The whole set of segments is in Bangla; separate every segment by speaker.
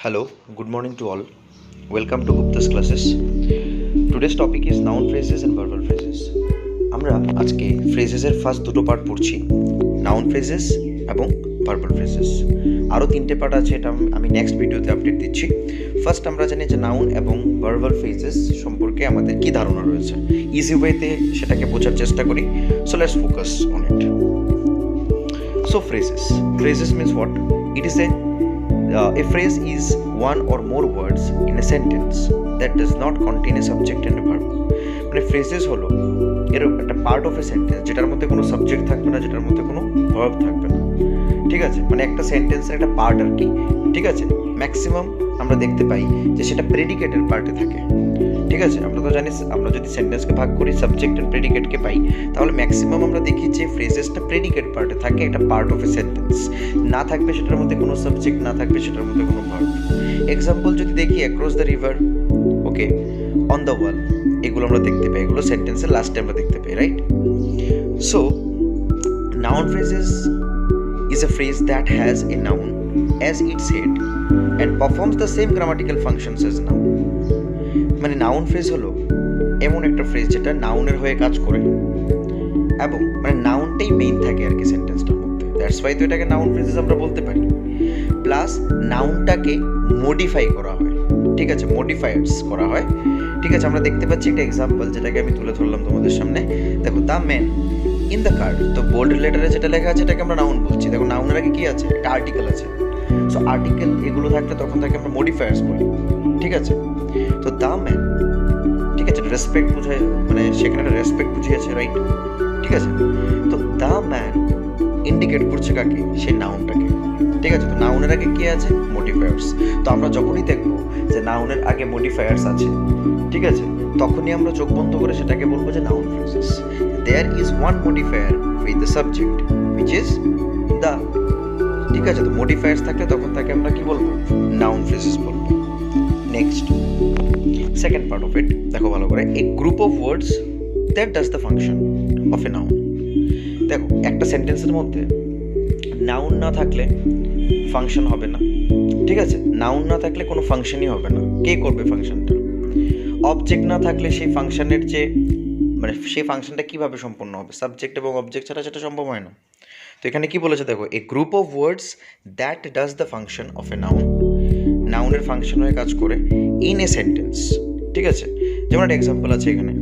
Speaker 1: Hello, good morning to all. Welcome to Gupta's classes. Today's topic is noun phrases and verbal phrases. আমরা আজকে ফ্রেজেসের ফার্স্ট দুটো পার্ট পড়ছি, নাউন ফ্রেজেস এবং ভার্বাল ফ্রেজেস। আরও তিনটে পার্ট আছে, এটা আমি নেক্সট ভিডিওতে আপডেট দিচ্ছি। ফার্স্ট আমরা জানি যে নাউন এবং ভার্বাল ফ্রেজেস সম্পর্কে আমাদের কী ধারণা রয়েছে, ইজি ওয়েতে সেটাকে বোঝার চেষ্টা করি। So let's focus on it. So phrases means what? It is a phrase is one or more words in a sentence that does not contain a subject and a verb. মানে ফ্রেজেস হলো এর একটা পার্ট অফ এ সেন্টেন্স যেটার মধ্যে কোনো সাবজেক্ট থাকবে না, যেটার মধ্যে কোনো ভার্ব থাকবে না, ঠিক আছে? মানে একটা সেন্টেন্সের একটা পার্ট আর কি, ঠিক আছে? ম্যাক্সিমাম আমরা দেখতে পাই যে সেটা প্রেডিকেটের পার্টে থাকে, ঠিক আছে? আমরা তো জানি আমরা যদি সেন্টেন্সকে ভাগ করি সাবজেক্ট অ্যান্ড প্রেডিকেটকে পাই, তাহলে ম্যাক্সিমাম আমরা দেখি যে ফ্রেজেসটা প্রেডিকেট পার্টে থাকে, একটা পার্ট অফ এ সেন্টেন্স না থাকবে সেটার মধ্যে কোনো সাবজেক্ট, না থাকবে সেটার মধ্যে কোনো ভার্ব। এক্সাম্পল যদি দেখি, across the river, okay, on the wall, এগুলো আমরা দেখতে পাই, এগুলো সেন্টেন্সের লাস্টে আমরা দেখতে পাই, right? So noun phrases is a phrase that has a noun as its head and performs the same grammatical functions as noun. মানে নাউন ফ্রেজ হলো এমন একটা ফ্রেজ যেটা নাউনের হয়ে কাজ করে এবং মানে নাউনটাই মেইন থাকে আর কি সেন্টেন্সটার মধ্যে। দ্যাটস ওয়াই তো এটাকে নাউন ফ্রেজেস আমরা বলতে পারি। প্লাস নাউনটাকে মডিফাই করা হয়, ঠিক আছে? মডিফায়ার্স করা হয়, ঠিক আছে? আমরা দেখতে পাচ্ছি একটা এক্সাম্পল যেটাকে আমি তুলে ধরলাম তোমাদের সামনে। দেখো, the man in the car, তো বোল্ড লেটারে যেটা লেখা আছে এটাকে আমরা নাউন বলছি। দেখো, নাউনের আগে কি আছে? একটা আর্টিকেল আছে। সো আর্টিকেল এগুলো থাকলে তখন তাকে আমরা মডিফায়ার্স বলি, ঠিক আছে? তো দ্য ম্যান, ঠিক আছে, রেসপেক্ট বোঝায়, মানে সেখানে একটা রেসপেক্ট বুঝিয়েছে, রাইট? ঠিক আছে? তো দ্য ম্যান ইন্ডিকেট করছে কাকে? সেই নাউনটাকে, ঠিক আছে? তো নাউনের আগে কি আছে? মডিফায়ার্স। তো আমরা যখনই দেখবো যে নাউনের আগে মডিফায়ার্স আছে, ঠিক আছে, তখনই আমরা চোখ বন্ধ করে সেটাকে বলবো যে noun phrases. There is one modifier with the subject which is the, ঠিক আছে? তো মডিফায়ার্স থাকলে তখন তাকে আমরা কি বলবো? নাউন ফ্রেজেস বলবো। Next, second part of it দেখো ভালো করে, a group of words that does the function of a noun. দেখো, একটা সেন্টেন্সের মধ্যে নাউন না থাকলে ফাংশন হবে না, ঠিক আছে? নাউন না থাকলে কোনো ফাংশনই হবে না। কে করবে ফাংশনটা? অবজেক্ট না থাকলে সেই ফাংশনের যে মানে সেই ফাংশনটা কীভাবে সম্পন্ন হবে? সাবজেক্ট এবং অবজেক্ট ছাড়া সেটা সম্ভব হয় না। তো এখানে কি বলেছে দেখো, a group of words that does the function of a noun. নাউনের ফাংশন হয়ে কাজ করে ইন এ সেন্টেন্স, ঠিক আছে? যেমন একটা এক্সাম্পল আছে এখানে,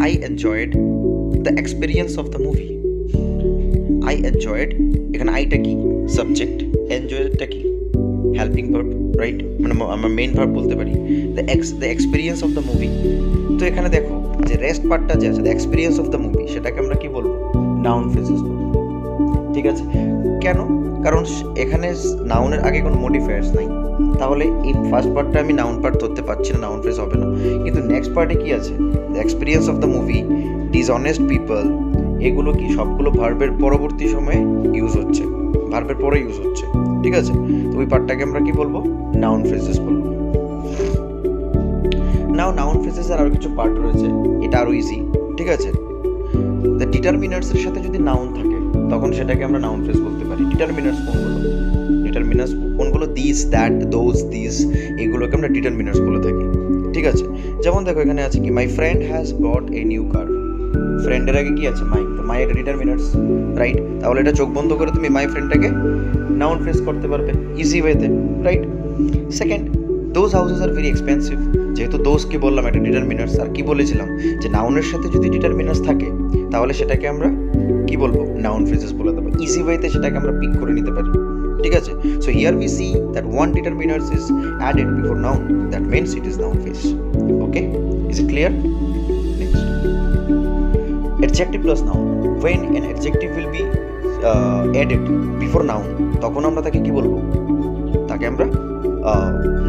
Speaker 1: I enjoyed the experience of the movie. I enjoyed, এখানে আইটা কি? সাবজেক্ট, এনজয়েডটা কি? Helping verb, right? মানে আমরা মেইন ভার্ব বলতে পারি। The experience of the movie, তো এখানে দেখো যে রেস্ট পার্টটা যে আছে, the experience of the movie, সেটাকে আমরা কি বলবো? নাউন ফ্রেজেস বলবো, ঠিক আছে? কেন? কারণ এখানে নাউনের আগে কোনো মডিফায়ার্স নাই, তাহলে এই ফার্স্ট পার্টটা আমি নাউন পার্ট ধরতে পারছি না, নাউন ফ্রেজ হবে না। কিন্তু নেক্সট পার্টে কি আছে? The experience of the movie, dishonest people, এগুলো কি সবগুলো ভার্বের পরবর্তী সময়ে ইউজ হচ্ছে, ভার্বের পরে ইউজ হচ্ছে, ঠিক আছে? তো ওই পার্টটাকে আমরা কি বলবো? নাউন ফ্রেজেস বলবো। নাউন ফ্রেজেসের আরও কিছু পার্ট রয়েছে, এটা আরও ইজি, ঠিক আছে? দ্য ডিটারমিনার্সের সাথে যদি নাউন থাকে তখন সেটাকে আমরা নাউন ফ্রেজ বলতে পারি। ডিটারমিনার্স কোনগুলো? ডিটারমিনার্স কোনগুলো? দিস, দ্যাট, দোজ, দিস, এগুলোকে আমরা ডিটারমিনার্স বলে থাকি, ঠিক আছে? যেমন দেখো এখানে আছে কি, my friend has bought a new car. ফ্রেন্ডের আগে কি আছে? মাই। তো মাই একটা ডিটারমিনার্স, রাইট? তাহলে এটা চোখ বন্ধ করে তুমি মাই ফ্রেন্ডটাকে নাউন ফ্রেজ করতে পারবে ইজি ওয়েতে, right? Second, those houses are very expensive. যেহেতু দোজ কি বললাম, একটা ডিটারমিনার্স। আর কি বলেছিলাম যে নাউনের সাথে যদি ডিটারমিনার্স থাকে তাহলে সেটাকে আমরা কি বলবো? নাউন ফ্রেজেস বলে দেবো। ইজি ওয়েতে সেটাকে আমরা পিক করে নিতে পারি, ঠিক আছে? So here we see that one determiners is added before noun, that means it is noun phrase. Okay, is it clear? Next, adjective plus noun. When an adjective will be added before noun, তখন আমরা তাকে কি বলবো? তাকে আমরা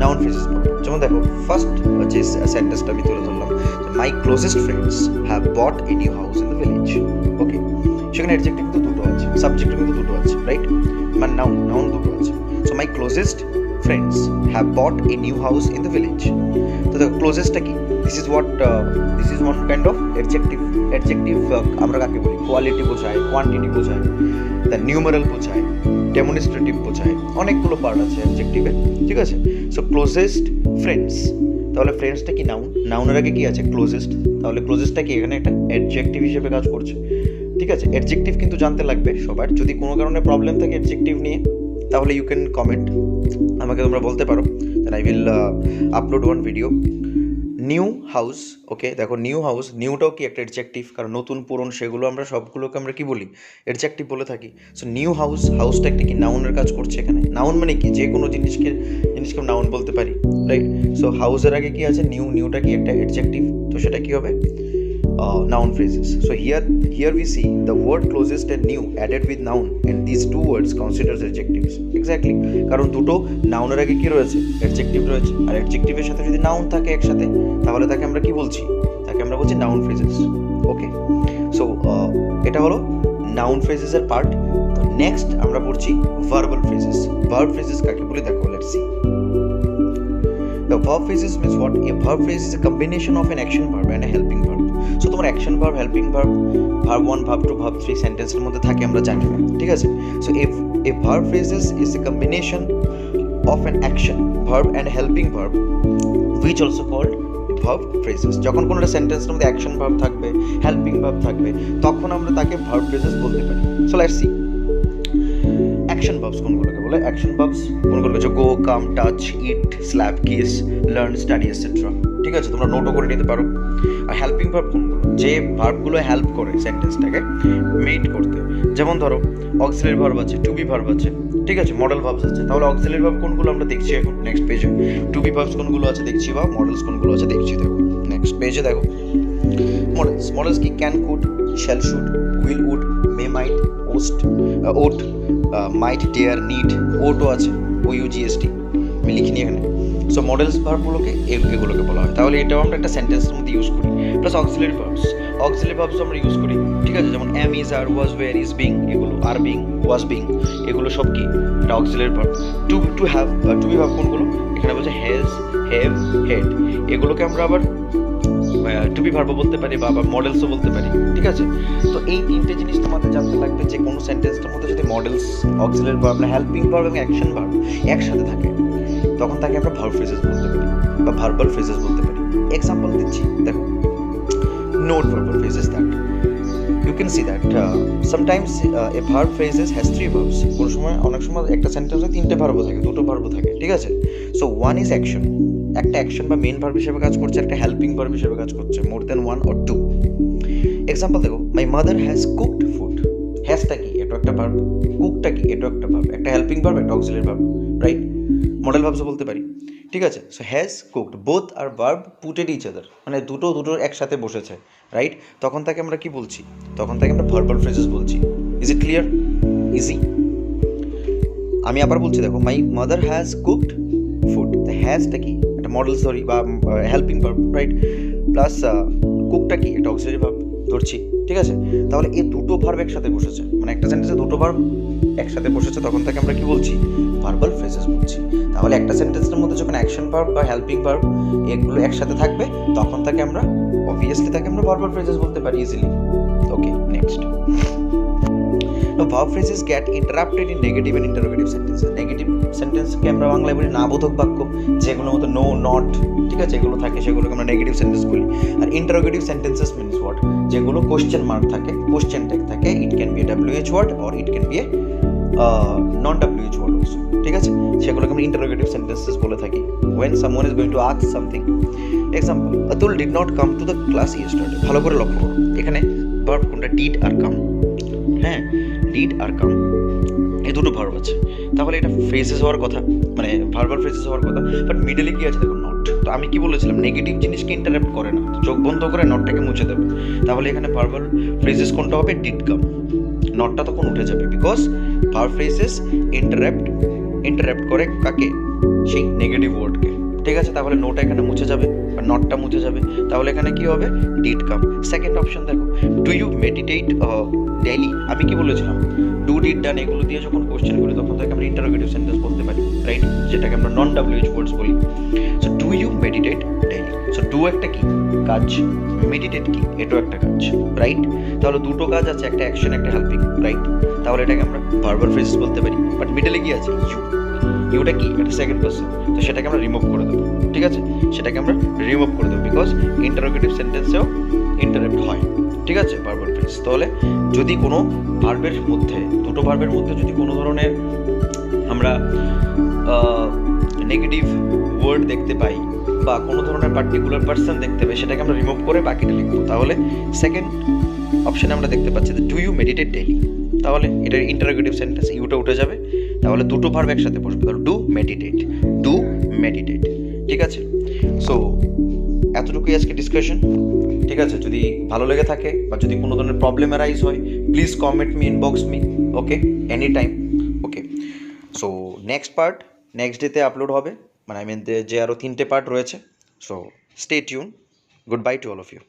Speaker 1: নাউন ফ্রেজেস বলবো। যেমন দেখো, ফার্স্ট যে সেন্টেন্সটা আমি তুলে ধরলাম, my closest friends have bought a new house in the village. Okay, সেখানে অ্যাডজেক্টিভ কিন্তু দুটো আছে, সাবজেক্ট কিন্তু দুটো আছে, রাইট? মানে নাউন দুটো আছে। So my closest friends have bought a new house in the village. তো দেখো, ক্লোজেস্টটা কি? This is one kind of adjective. আমরা কাকে বলি? কোয়ালিটি বোঝায়, কোয়ান্টিটি বোঝায়, দেন নিউমারাল বোঝায়, ডেমনস্ট্রেটিভ বোঝায়, অনেকগুলো পার্ট আছে অ্যাডজেক্টিভের, ঠিক আছে। সো ক্লোজেস্ট ফ্রেন্ডস, তাহলে ফ্রেন্ডসটা কি নাউন, নাউনের আগে কি আছে ক্লোজেস্ট, তাহলে ক্লোজেস্টটা কি এখানে একটা অ্যাডজেক্টিভ হিসেবে কাজ করছে, ঠিক আছে। অ্যাডজেক্টিভ কিন্তু জানতে লাগবে সবার, যদি কোনো কারণে প্রবলেম থাকে অ্যাডজেক্টিভ নিয়ে তাহলে ইউ ক্যান কমেন্ট, আমাকে তোমরা বলতে পারো, then I will upload one video. New house, okay দেখো নিউ হাউস, নিউটাও কি একটা অ্যাডজেক্টিভ, কারণ নতুন পুরন সেগুলো আমরা সবগুলোকে আমরা কি বলি অ্যাডজেক্টিভ বলে থাকি। সো নিউ হাউস, হাউসটা একটা কি নাউনের কাজ করছে এখানে, নাউন মানে কি যে কোনো জিনিসকে নাউন বলতে পারি, রাইট। সো হাউসের আগে কি আছে নিউ, নিউটা কি একটা অ্যাডজেক্টিভ, তো সেটা কি হবে noun phrases. So here we see the word closest and new added with noun, and these two words considered adjectives. Exactly, কারণ দুটো নাউনের আগে কি রয়েছে অ্যাডজেক্টিভ রয়েছে, আর অ্যাডজেক্টিভের সাথে যদি নাউন থাকে একসাথে তাহলে তাকে আমরা কি বলছি, তাকে আমরা বলছি নাউন ফ্রেজেস। ওকে, সো এটা হলো নাউন ফ্রেজেসের পার্ট। তো নেক্সট আমরা পড়ছি ভার্বাল ফ্রেজেস। ভার্ব ফ্রেজেস কাকে বলি দেখো, let's see. The verb phrases means what? A verb phrase is a combination of an action verb and a helping verb. So তোমার action verb, helping verb, verb 1, verb 2, verb 3 সেন্টেন্সের মধ্যে থাকে আমরা জানি, ঠিক আছে। So if a verb phrases is a combination of an action verb and a helping verb, which also called verb phrases. যখন কোনো একটা সেন্টেন্সের মধ্যে action verb থাকবে, helping verb থাকবে, তখন আমরা তাকে verb phrases বলতে পারি। So let's see. Action verbs কোনগুলোকে বলে, অ্যাকশন ভার্বস কোনগুলোকে হচ্ছে go, come, touch, eat, slap, kiss, learn, study etcetera, ঠিক আছে, তোমরা নোটও করে নিতে পারো। আর হেল্পিং ভার্ব কোনগুলো, যে ভার্বগুলো হেল্প করে সেন্টেন্সটাকে মেড করতে, যেমন ধরো অক্সিলারি ভার্ব আছে, টু বি ভার্ব আছে, ঠিক আছে, মডেল ভার্বস আছে। তাহলে অক্সিলারি ভার্ব কোনগুলো আমরা দেখছি এখন নেক্সট পেজে, টু বি ভার্বস কোনগুলো আছে দেখছি, বা মডেলস কোনগুলো আছে দেখছি, দেখো নেক্সট পেজে দেখো মডেলস। মডেলস কি can, could, shall, should, will, would, may, might, ought, ought, might, dare, need, ওটও আছে, OUGST আমি লিখিনি এখানে। সো মডেলস ভার্বগুলোকে এগুলোকে বলা হয়। তাহলে এটাও আমরা একটা সেন্টেন্সের মধ্যে ইউজ করি। Plus auxiliary verbs, auxiliary verbs আমরা ইউজ করি, ঠিক আছে, যেমন am, is, are, was, were, is, being, এগুলো আর, বিং, ওয়াজ, বিং, এগুলো সব কি এটা auxiliary verb. To have, to be verb কোনগুলো, এখানে বলছে হ্যাজ, হ্যাভ, হেড, এগুলোকে আমরা আবার টু বি ভার্বও বলতে পারি বা মডেলসও বলতে পারি, ঠিক আছে। তো এই তিনটে জিনিস তোমাদের জানতে লাগবে, যে কোনো সেন্টেন্সটার মধ্যে যদি modals, auxiliary verb, helping verb এবং অ্যাকশন ভার্ব একসাথে থাকে তখন তাকে আমরা ভার্ব ফ্রেজেস বলতে পারি বা ভার্বাল ফ্রেজেস বলতে পারি। এক্সাম্পল দিচ্ছি দেখো, note verbal phrases that you can see that sometimes a verb phrases has three verbs. কোনো সময় অনেক সময় একটা সেন্টেন্সে তিনটে ভার্বও থাকে, দুটো ভার্বও থাকে, ঠিক আছে। সো ওয়ান ইজ অ্যাকশন, একটা অ্যাকশন বা মেইন ভার্ব হিসেবে কাজ করছে, একটা হেল্পিং ভার্ব হিসেবে কাজ করছে, more than one or two. Example দেখো, my mother has cooked food, হ্যাজটা কি এটা একটা ভার্ব, কুকটা কি এটা একটা ভার্ব, একটা হেল্পিং ভার্ব, একটা অক্সিলারি ভার্ব, রাইট। মডেল ভার্বসও বলতে পারি, ঠিক আছে। সো হ্যাজ কুকড, বোথ আর ভার্ব পুটেড ইচ আদার, মানে দুটো একসাথে বসেছে, রাইট। তখন তাকে আমরা কি বলছি, তখন তাকে আমরা ভার্বাল ফ্রেজেস বলছি। Is it clear, easy? আমি আবার বলছি দেখো, my mother has cooked food, হ্যাজটা কি একটা মডেলস ধরি বা হেল্পিং ভার্ব, রাইট, প্লাস কুকটা কি এটা অক্সিলারি ভার্ব ধরছি, ঠিক আছে। তাহলে এই দুটো ভার্ব একসাথে বসেছে, মানে একটা সেন্টেন্সে দুটো ভার্ব একসাথে বসেছে, তখন তাকে আমরা কি বলছি, ভার্বাল ফ্রেজেস বলছি। তাহলে একটা সেন্টেন্সের মধ্যে যখন অ্যাকশন ভার্ব বা হেল্পিং ভার্ব এগুলো একসাথে থাকবে তখন তাকে আমরা অবভিয়াসলি তাকে আমরা ভার্বাল ফ্রেজেস বলতে পারি easily. Okay, next. Now verb phrases get interrupted in negative and interrogative sentences. Negative সেন্টেন্সকে আমরা বাংলায় বলি না বোধক বাক্য, যেগুলোর মধ্যে নো, নট, ঠিক আছে, এগুলো থাকে সেগুলোকে আমরা নেগেটিভ সেন্টেন্স বলি। আর ইন্টারোগেটিভ সেন্টেন্সেস মিনস হোয়াট, যেগুলো কোশ্চেন মার্ক থাকে, কোশ্চেন ট্যাগ থাকে, it can be a WH word or it can be a non WH word also, ঠিক আছে, সেগুলোকে আমরা ইন্টারোগেটিভ সেন্টেন্সেস বলে থাকি। when someone is going to ask something, example, Atul did not come to the class yesterday. ভালো করে লক্ষ্য করো এখানে ভার্ব কোনটা, ডিড আর কাম, হ্যাঁ, ডিড আর কাম, এই দুটো ভার্ব আছে। তাহলে এটা ফ্রেজেস হওয়ার কথা, মানে ভার্বাল ফ্রেজেস হওয়ার কথা, বাট মিডলে কি আছে দেখো, নট। তো আমি কি বলেছিলাম, নেগেটিভ জিনিসকে ইন্টারাপ্ট করে না, চোখ বন্ধ করে নটটাকে মুছে দেবে। তাহলে এখানে ভার্বাল ফ্রেজেস কোনটা হবে, ডিড কাম, নটটা তখন উঠে যাবে, বিকজ ভার্ব ফ্রেজেস ইন্টারাপ্ট করে কাকে, সেই নেগেটিভ ওয়ার্ডকে, ঠিক আছে। তাহলে নোটা এখানে মুছে যাবে আর নটটা মুছে যাবে, তাহলে এখানে কি হবে, ডিড কাম। সেকেন্ড অপশন দেখো, ডু ইউ মেডিটেট ডেইলি, আমি কি বলেছিলাম, ডু, ডিড, ডান এগুলো দিয়ে যখন কোশ্চেন করি তখন তাকে আমরা ইন্টারোগেটিভ সেন্টেন্স বলতে পারি, রাইট, যেটাকে আমরা নন WH ওয়ার্ডস বলি। So do you meditate daily, so do একটা কি কাজ, মেডিটেট কি এটাও একটা কাজ, রাইট। তাহলে দুটো কাজ আছে, একটা অ্যাকশন একটা হেল্পিং, রাইট। তাহলে এটাকে আমরা ভার্বাল ফ্রেজেস বলতে পারি। বাট মিডলে কি আছে? ইউটা কি? এটা সেকেন্ড পার্সন, তো সেটাকে আমরা রিমুভ করে দেবো। ঠিক আছে, সেটাকে আমরা রিমুভ করে দেবো বিকজ ইন্টারোগেটিভ সেন্টেন্সেও ইন্টারাপ্ট হয়। ঠিক আছে, ভার্বাল ফ্রেজ। তাহলে যদি কোনো ভার্বের মধ্যে, দুটো ভার্বের মধ্যে যদি কোনো ধরনের আমরা নেগেটিভ ওয়ার্ড দেখতে পাই বা কোনো ধরনের পার্টিকুলার পার্সন দেখতে পাই, সেটাকে আমরা রিমুভ করে বাকিটা লিখবো। তাহলে সেকেন্ড অপশানে আমরা দেখতে পাচ্ছি যে ডু ইউ মেডিটেট ডেইলি, তাহলে এটার ইন্টারোগেটিভ সেন্টেন্স ইউটা উঠে যাবে, তাহলে দুটো ভার্ব একসাথে বসবে, তাহলে ডু মেডিটেট। ঠিক আছে, সো এতটুকুই আজকে ডিসকাশন। ঠিক আছে, যদি ভালো লেগে থাকে বা যদি কোনো ধরনের প্রবলেম অ্যারাইজ হয়, please comment me, inbox me, okay, any time. Okay, so next part next ডেতে আপলোড হবে, মানে যে আরও 3টে পার্ট রয়েছে। So stay tune, good bye to all of you.